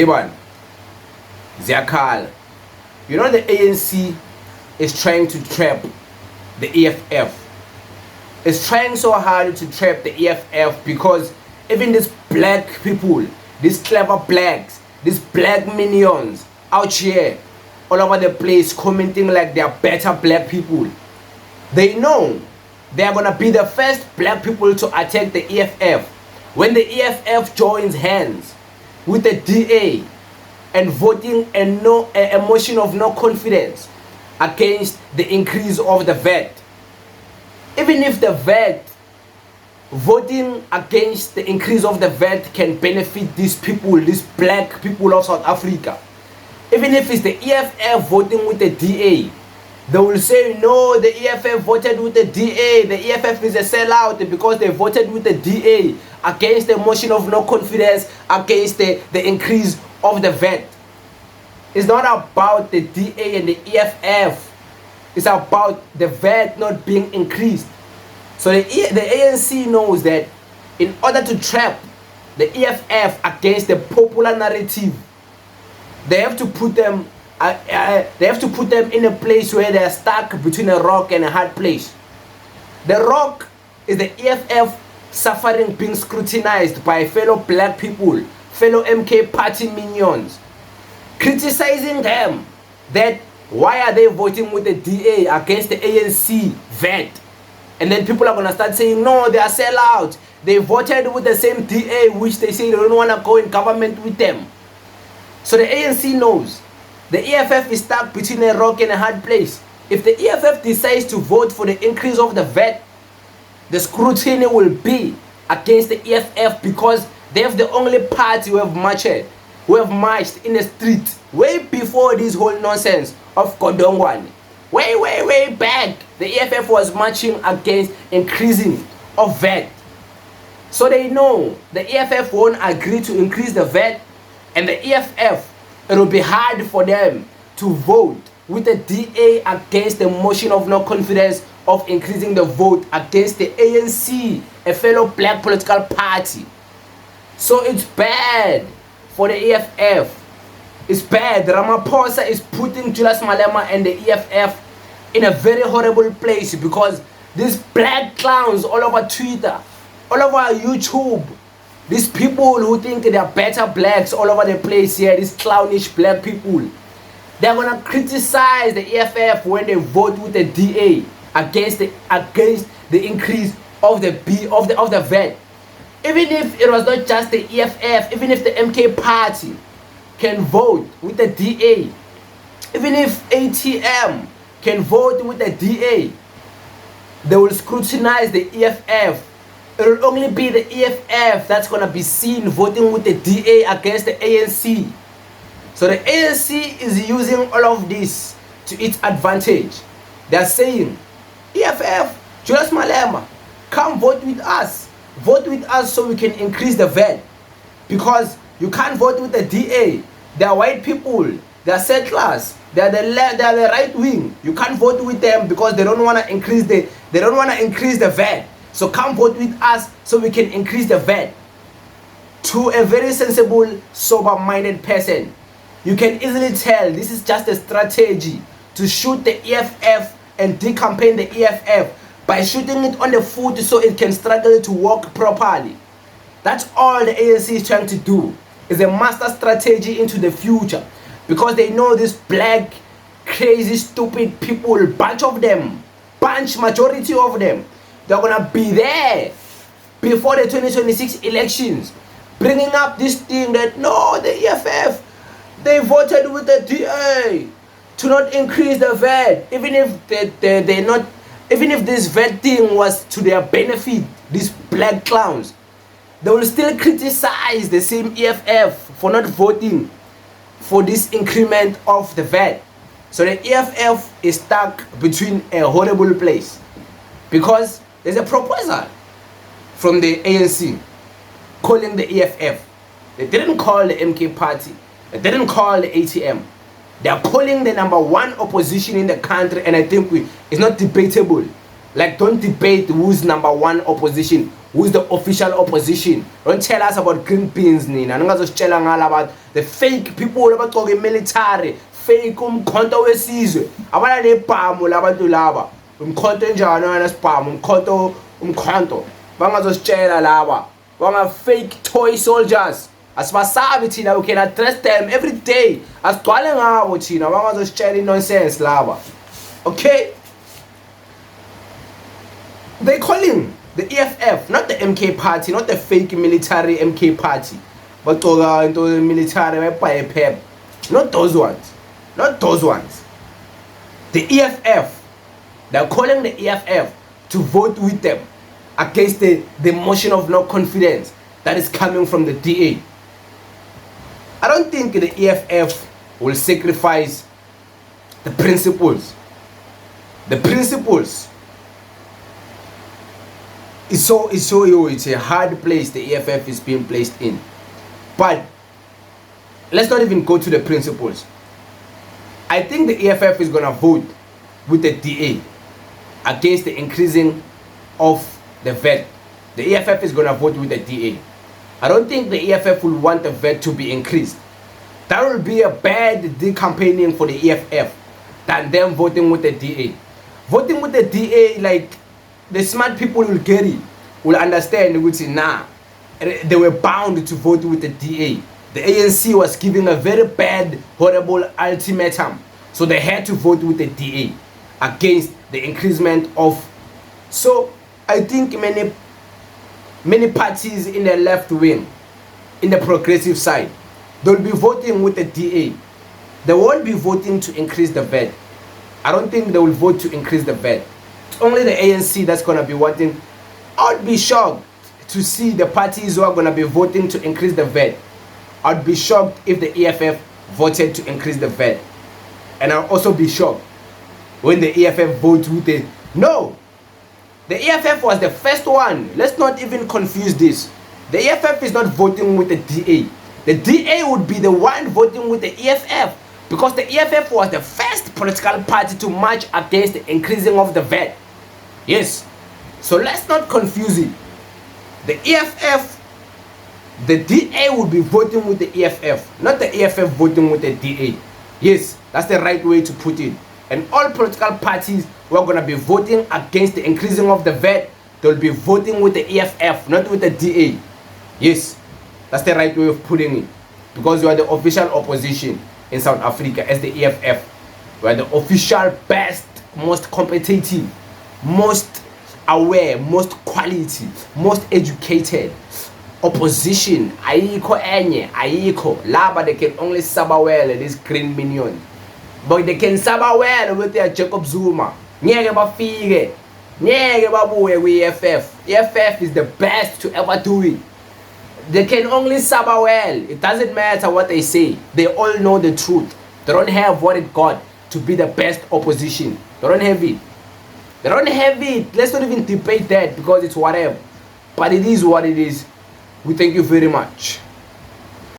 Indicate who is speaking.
Speaker 1: man, Zille. You know the ANC is trying to trap the EFF. It's trying so hard to trap the EFF because even these black people, these clever blacks, these black minions out here all over the place commenting like they are better black people. They know they are gonna be the first black people to attack the EFF when the EFF joins hands with the DA and voting a motion of no confidence against the increase of the VAT. Even if the VAT, voting against the increase of the VAT can benefit these people, these black people of South Africa. Even if it's the EFF voting with the DA, they will say, no, the EFF voted with the DA. The EFF is a sellout because they voted with the DA against the motion of no confidence against the increase of the VAT. It's not about the DA and the EFF. It's about the VAT not being increased. So the ANC knows that in order to trap the EFF against the popular narrative, they have to put them in a place where they are stuck between a rock and a hard place. The rock is the EFF suffering being scrutinized by fellow black people, fellow MK party minions, criticizing them that why are they voting with the DA against the ANC VAT? And then people are going to start saying, no, they are sellouts. They voted with the same DA, which they say they don't want to go in government with them. So the ANC knows the EFF is stuck between a rock and a hard place. If the EFF decides to vote for the increase of the VAT, the scrutiny will be against the EFF because they have the only party who have marched in the street way before this whole nonsense of Kodongwane. Way back, the EFF was marching against increasing of VAT. So they know the EFF won't agree to increase the VAT, and the EFF, it will be hard for them to vote with the DA against the motion of no confidence of increasing the vote against the ANC, a fellow black political party. So it's bad for the EFF. It's bad. Ramaphosa is putting Julius Malema and the EFF in a very horrible place because these black clowns all over Twitter, all over YouTube, these people who think they are better blacks all over the place here, these clownish black people, they're gonna criticize the EFF when they vote with the DA against the increase of the VAT. Even if it was not just the EFF, even if the MK party can vote with the DA, even if ATM can vote with the DA, they will scrutinize the EFF. It will only be the EFF that's going to be seen voting with the DA against the ANC. So the ANC is using all of this to its advantage. They are saying, EFF, Julius Malema, come vote with us. Vote with us so we can increase the VAT. Because you can't vote with the DA. They are white people. They are settlers. They are the right wing. You can't vote with them because they don't want to increase the VAT. So come vote with us so we can increase the VAT. To a very sensible, sober-minded person, you can easily tell this is just a strategy to shoot the EFF and decampaign the EFF by shooting it on the foot so it can struggle to walk properly. That's all the ANC is trying to do. It's a master strategy into the future because they know these black, crazy, stupid people, majority of them, they're gonna be there before the 2026 elections, bringing up this thing that no, the EFF, they voted with the DA to not increase the VAT, even if this VAT thing was to their benefit, these black clowns, they will still criticize the same EFF for not voting for this increment of the VAT. So the EFF is stuck between a horrible place because there's a proposal from the ANC calling the EFF. They didn't call the MK party. They didn't call the ATM. They are calling the #1 opposition in the country, and I think it's not debatable. Like, don't debate who's #1 opposition. who's the official opposition. Don't tell us about green beans nina. Ningazositshela ngala about the fake people abagcoke military, fake umkhonto wesizwe. Abana nebhamu labantu laba. Umkhonto enjani wena sibhamu, umkhonto. Bangazositshela laba. Banga fake toy soldiers. Asibasabi thina, we can address them every day. Asigcwale ngabo thina, bangazositshela nonsense laba. Okay? They call him the EFF, not the MK party, not the fake military MK party. But into the military by pep. Not those ones. Not those ones. The EFF. They're calling the EFF to vote with them against the motion of no confidence that is coming from the DA. I don't think the EFF will sacrifice the principles. The principles. It's a hard place the EFF is being placed in. But let's not even go to the principles. I think the EFF is gonna vote with the DA against the increasing of the VAT. The EFF is gonna vote with the DA. I don't think the EFF will want the VAT to be increased. That will be a bad campaigning for the EFF than them voting with the DA. Voting with the DA, like, the smart people will get it, will understand, which is nah, they were bound to vote with the DA. The ANC was giving a very bad, horrible ultimatum, so they had to vote with the DA against the increasement of. So I think many parties in the left wing, in the progressive side, they'll be voting with the DA. They won't be voting to increase the VAT. I don't think they will vote to increase the VAT. It's only the ANC that's going to be wanting. I'd be shocked to see the parties who are going to be voting to increase the VAT. I'd be shocked if the EFF voted to increase the VAT. And I'll also be shocked when the EFF votes with the... No! The EFF was the first one. Let's not even confuse this. The EFF is not voting with the DA. The DA would be the one voting with the EFF, because the EFF was the first political party to march against the increasing of the VAT. Yes. So let's not confuse it. The EFF, the DA would be voting with the EFF, not the EFF voting with the DA. Yes, that's the right way to put it. And all political parties who are going to be voting against the increasing of the VAT, they'll be voting with the EFF, not with the DA. Yes, that's the right way of putting it. Because you are the official opposition in South Africa as the EFF. We are the official, best, most competitive, most aware, most quality, most educated opposition. Ayiko enye, ayiko. Laba they can only saba well these green minions. But they can saba well with their Jacob Zuma. Nyege bafike. Nyege babuye with EFF. EFF is the best to ever do it. They can only saba well. It doesn't matter what they say. They all know the truth. They don't have what it got to be the best opposition. They don't have it. They don't have it. Let's not even debate that, because it's whatever. But it is what it is. We thank you very much.